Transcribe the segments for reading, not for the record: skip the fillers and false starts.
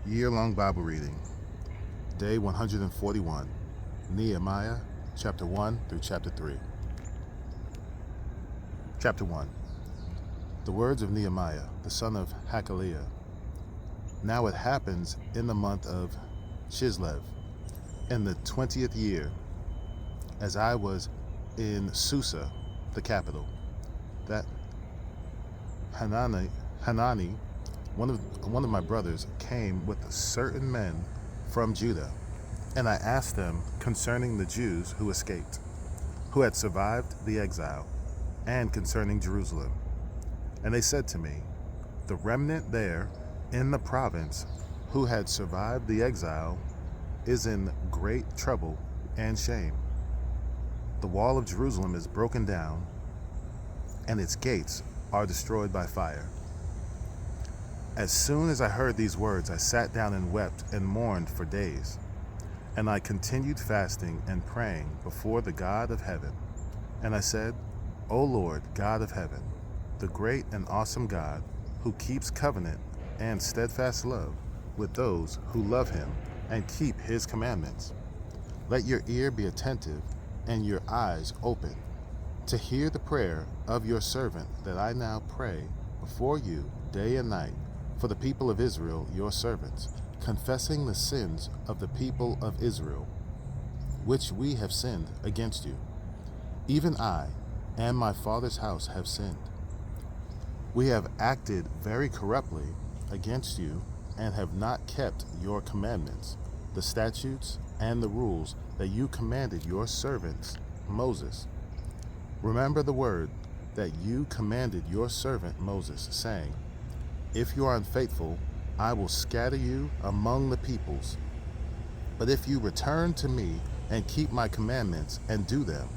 Year-long Bible reading, Day 141, Nehemiah, chapter 1 through chapter 3. Chapter 1. The words of Nehemiah, the son of Hakaliah. Now it happens in the month of Chislev, in the 20th year, as I was in Susa, the capital, that Hanani, one of my brothers, came with certain men from Judah, and I asked them concerning the Jews who escaped, who had survived the exile, and concerning Jerusalem. And they said to me, the remnant there in the province who had survived the exile is in great trouble and shame. The wall of Jerusalem is broken down, and its gates are destroyed by fire. As soon as I heard these words, I sat down and wept and mourned for days. And I continued fasting and praying before the God of heaven. And I said, O Lord, God of heaven, the great and awesome God, who keeps covenant and steadfast love with those who love him and keep his commandments, let your ear be attentive and your eyes open to hear the prayer of your servant that I now pray before you day and night for the people of Israel, your servants, confessing the sins of the people of Israel, which we have sinned against you. Even I and my father's house have sinned. We have acted very corruptly against you and have not kept your commandments, the statutes and the rules that you commanded your servant Moses. Remember the word that you commanded your servant Moses, saying, if you are unfaithful, I will scatter you among the peoples. But if you return to me and keep my commandments and do them,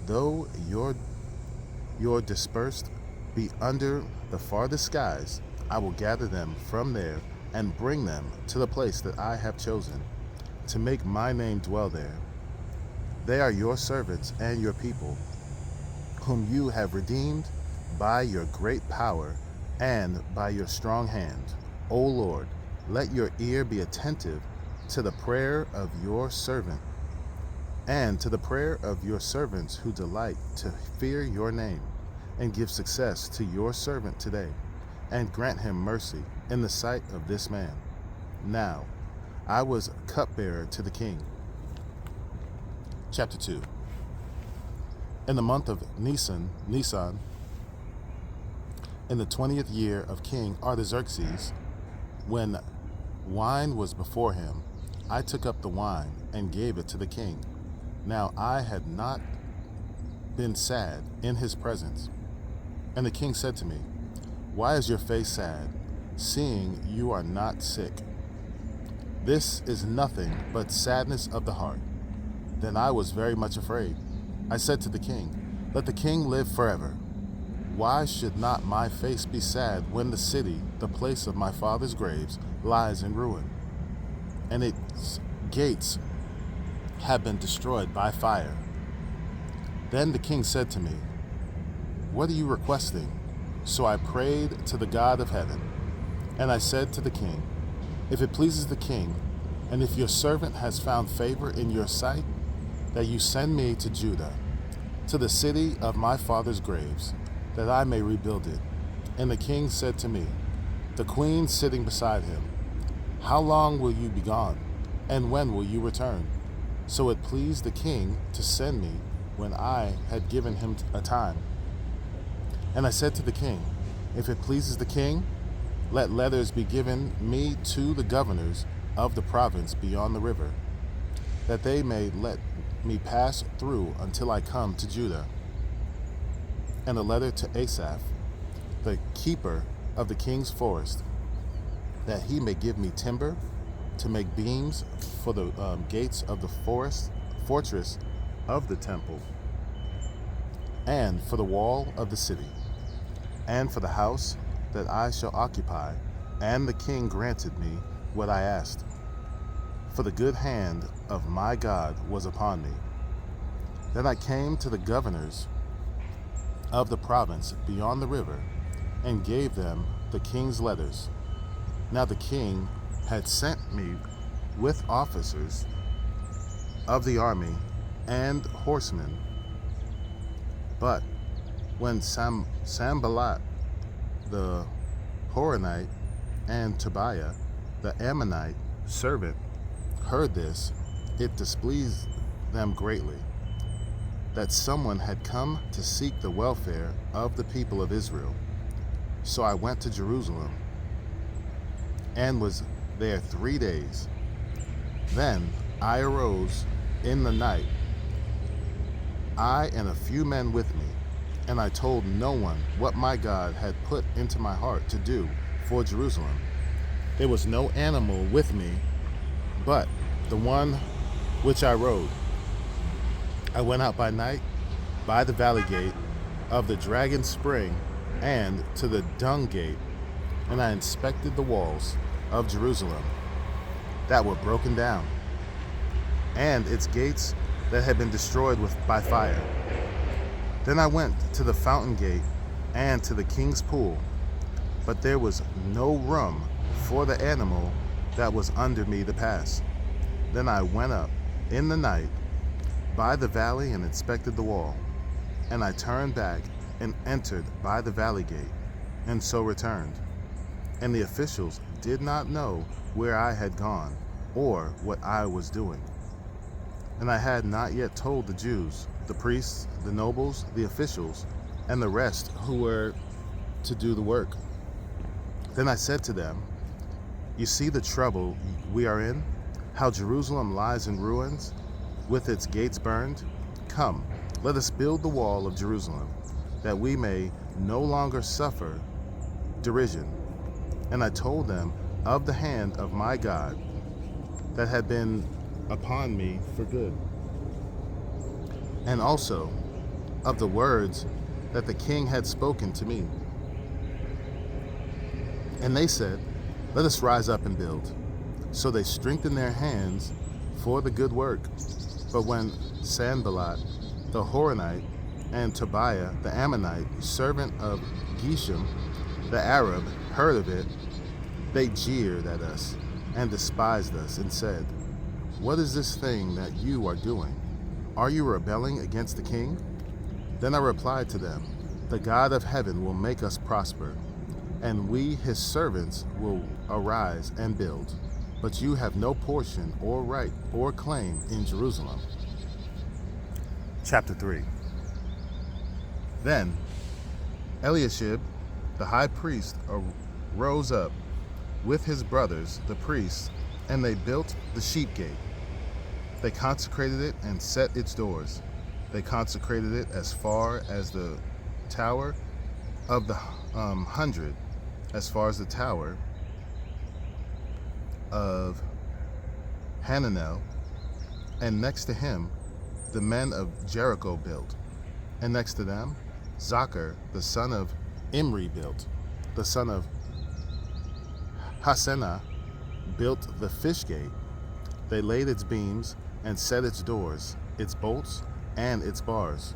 though your dispersed be under the farthest skies, I will gather them from there and bring them to the place that I have chosen, to make my name dwell there. They are your servants and your people, whom you have redeemed by your great power and by your strong hand. O Lord, let your ear be attentive to the prayer of your servant and to the prayer of your servants who delight to fear your name, and give success to your servant today, and grant him mercy in the sight of this man. Now, I was cupbearer to the king. Chapter 2. In the month of Nisan, in the 20th year of King Artaxerxes, when wine was before him, I took up the wine and gave it to the king. Now I had not been sad in his presence. And the king said to me, why is your face sad, seeing you are not sick? This is nothing but sadness of the heart. Then I was very much afraid. I said to the king, let the king live forever. Why should not my face be sad when the city, the place of my father's graves, lies in ruin, and its gates have been destroyed by fire? Then the king said to me, what are you requesting? So I prayed to the God of heaven, and I said to the king, if it pleases the king, and if your servant has found favor in your sight, that you send me to Judah, to the city of my father's graves, that I may rebuild it. And the king said to me, the queen sitting beside him, how long will you be gone, and when will you return? So it pleased the king to send me when I had given him a time. And I said to the king, if it pleases the king, let letters be given me to the governors of the province beyond the river, that they may let me pass through until I come to Judah. And a letter to Asaph, the keeper of the king's forest, that he may give me timber to make beams for the gates of the fortress of the temple, and for the wall of the city, and for the house that I shall occupy. And the king granted me what I asked, for the good hand of my God was upon me. Then I came to the governors of the province beyond the river, and gave them the king's letters. Now the king had sent me with officers of the army and horsemen. But when Sanballat the Horonite and Tobiah the Ammonite servant heard this, it displeased them greatly that someone had come to seek the welfare of the people of Israel. So I went to Jerusalem and was there 3 days. Then I arose in the night, I and a few men with me, and I told no one what my God had put into my heart to do for Jerusalem. There was no animal with me but the one which I rode. I went out by night by the valley gate of the Dragon Spring and to the Dung Gate, and I inspected the walls of Jerusalem that were broken down, and its gates that had been destroyed by fire. Then I went to the fountain gate and to the king's pool, but there was no room for the animal that was under me to pass. Then I went up in the night by the valley and inspected the wall, and I turned back and entered by the valley gate, and so returned. And the officials did not know where I had gone or what I was doing. And I had not yet told the Jews, the priests, the nobles, the officials, and the rest who were to do the work. Then I said to them, "You see the trouble we are in, how Jerusalem lies in ruins, with its gates burned? Come, let us build the wall of Jerusalem, that we may no longer suffer derision." And I told them of the hand of my God that had been upon me for good, and also of the words that the king had spoken to me. And they said, "Let us rise up and build." So they strengthened their hands for the good work. But when Sanballat the Horonite and Tobiah the Ammonite, servant of Geshem the Arab, heard of it, they jeered at us and despised us and said, "What is this thing that you are doing? Are you rebelling against the king?" Then I replied to them, "The God of heaven will make us prosper, and we, his servants, will arise and build. But you have no portion or right or claim in Jerusalem." Chapter 3. Then Eliashib, the high priest, rose up with his brothers, the priests, and they built the sheep gate. They consecrated it and set its doors. They consecrated it as far as the tower of the 100, as far as the tower of Hananel, and next to him the men of Jericho built, and next to them Zachar the son of Imri built. The son of Hassenah built the fish gate. They laid its beams and set its doors, its bolts, and its bars.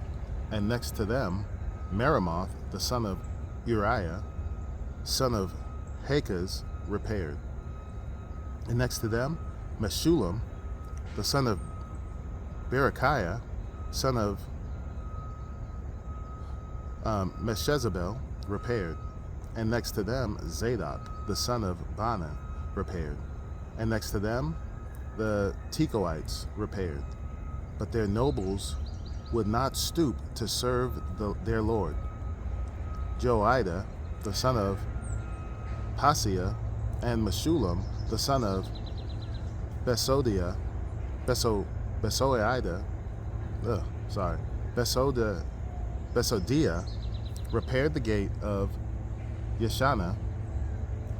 And next to them Meremoth the son of Uriah, son of Hakaz, repaired. And next to them Meshullam the son of Berechiah, son of Meshezabel, repaired. And next to them Zadok the son of Bana, repaired. And next to them the Tekoites repaired. But their nobles would not stoop to serve their lord. Joiada the son of Paseah, and Meshullam the son of Besodia, Besodia, repaired the gate of Yeshana.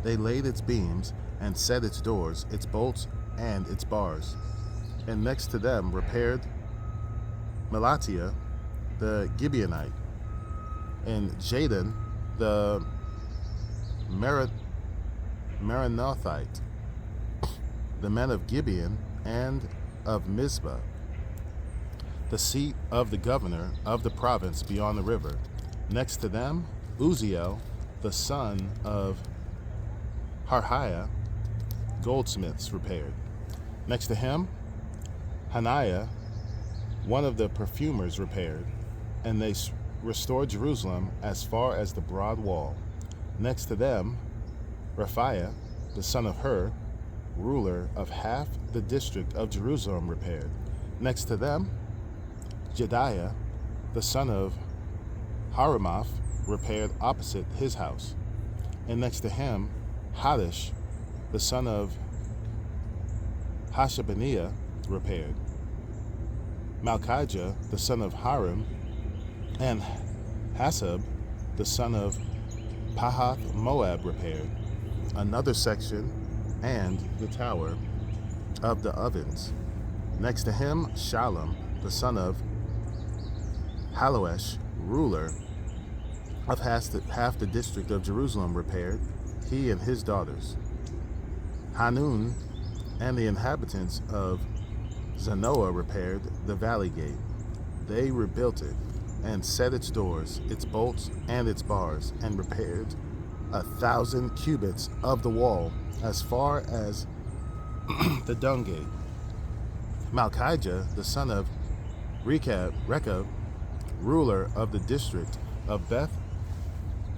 They laid its beams and set its doors, its bolts, and its bars. And next to them repaired Melatiah the Gibeonite, and Jadon the Maranothite, the men of Gibeon and of Mizpah, the seat of the governor of the province beyond the river. Next to them Uzziel the son of Harhiah, goldsmiths repaired. Next to him, Hananiah, one of the perfumers, repaired, and they restored Jerusalem as far as the broad wall. Next to them, Rephaiah, the son of Hur, ruler of half the district of Jerusalem, repaired. Next to them, Jediah, the son of Haramoth, repaired opposite his house. And next to him, Haddish, the son of Hashabniah, repaired. Malchijah, the son of Harim, and Hasab, the son of Pahath Moab, repaired another section and the tower of the ovens. Next to him, Shallum, the son of Haloesh, ruler of half the district of Jerusalem, repaired, he and his daughters. Hanun and the inhabitants of Zanoah repaired the valley gate. They rebuilt it and set its doors, its bolts, and its bars, and repaired 1,000 cubits of the wall as far as the dung gate. Malchijah, the son of Rechab, ruler of the district of Beth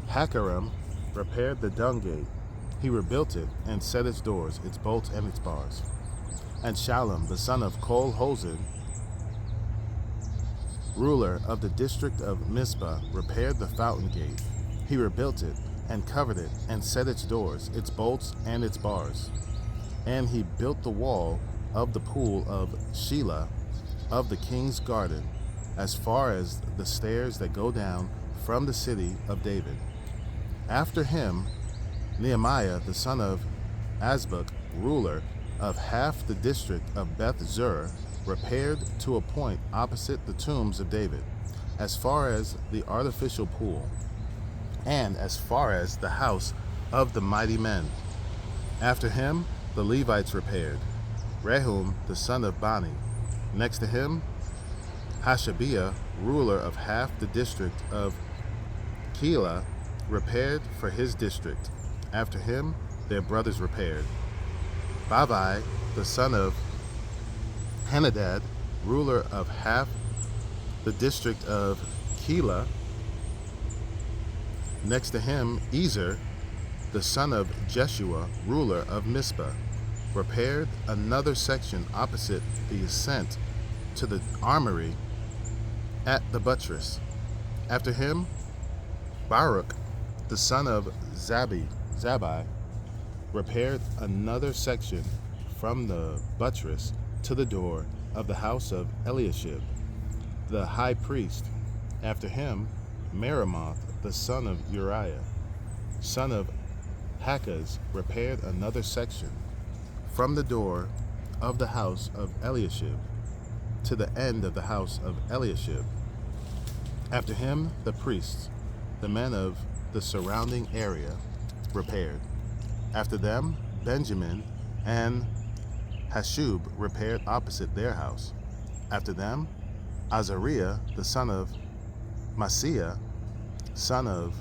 Hakaram, repaired the dung gate. He rebuilt it and set its doors, its bolts, and its bars. And Shallum, the son of Kol-Hozin, ruler of the district of Mizpah, repaired the fountain gate. He rebuilt it and covered it and set its doors, its bolts, and its bars. And he built the wall of the pool of Shelah of the king's garden, as far as the stairs that go down from the city of David. After him, Nehemiah, the son of Azbuk, ruler of half the district of Beth Zur, repaired to a point opposite the tombs of David, as far as the artificial pool, and as far as the house of the mighty men. After him, the Levites repaired. Rehum, the son of Bani. Next to him, Hashabiah, ruler of half the district of Keilah, repaired for his district. After him, their brothers repaired. Bavai, the son of Henadad, ruler of half the district of Keilah. Next to him, Ezer, the son of Jeshua, ruler of Mizpah, repaired another section opposite the ascent to the armory at the buttress. After him, Baruch, the son of Zabai, repaired another section from the buttress to the door of the house of Eliashib, the high priest. After him, Meremoth, the son of Uriah, son of Hakaz, repaired another section from the door of the house of Eliashib to the end of the house of Eliashib. After him, the priests, the men of the surrounding area, repaired. After them, Benjamin and Hashub repaired opposite their house. After them, Azariah, the son of Maaseiah, son of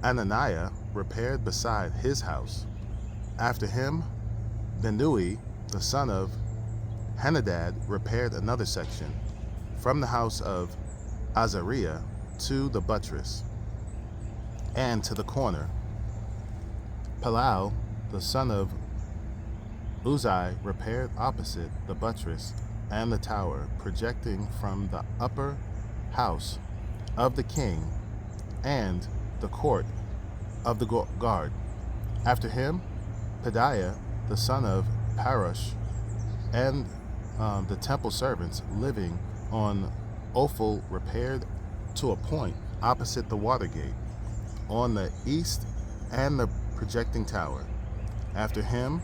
Ananiah, repaired beside his house. After him, Benui, the son of Henadad, repaired another section from the house of Azariah to the buttress and to the corner. Palau, the son of Uzai, repaired opposite the buttress and the tower projecting from the upper house of the king and the court of the guard. After him, Pedaiah, the son of Parosh, and the temple servants living on Ophel repaired to a point opposite the water gate on the east and the projecting tower. After him,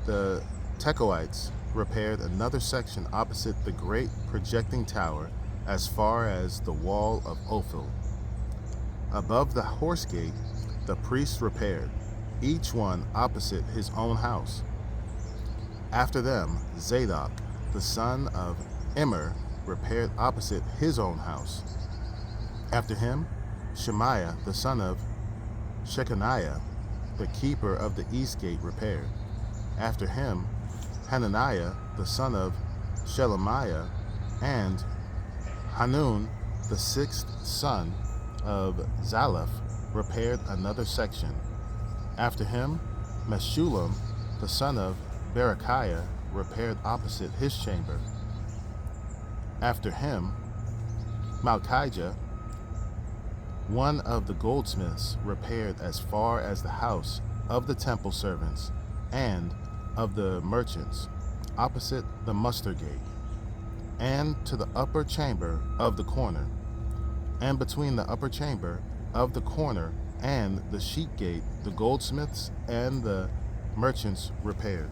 the Tekoites repaired another section opposite the great projecting tower as far as the wall of Ophel. Above the horse gate, the priests repaired, each one opposite his own house. After them, Zadok, the son of Immer, repaired opposite his own house. After him, Shemaiah, the son of Shechaniah, the keeper of the east gate, repaired. After him, Hananiah the son of Shelemiah, and Hanun the sixth son of Zalaph, repaired another section. After him, Meshullam the son of Berechiah repaired opposite his chamber. After him, Malchijah, one of the goldsmiths, repaired as far as the house of the temple servants and of the merchants, opposite the muster gate, and to the upper chamber of the corner, and between the upper chamber of the corner and the sheep gate, the goldsmiths and the merchants repaired.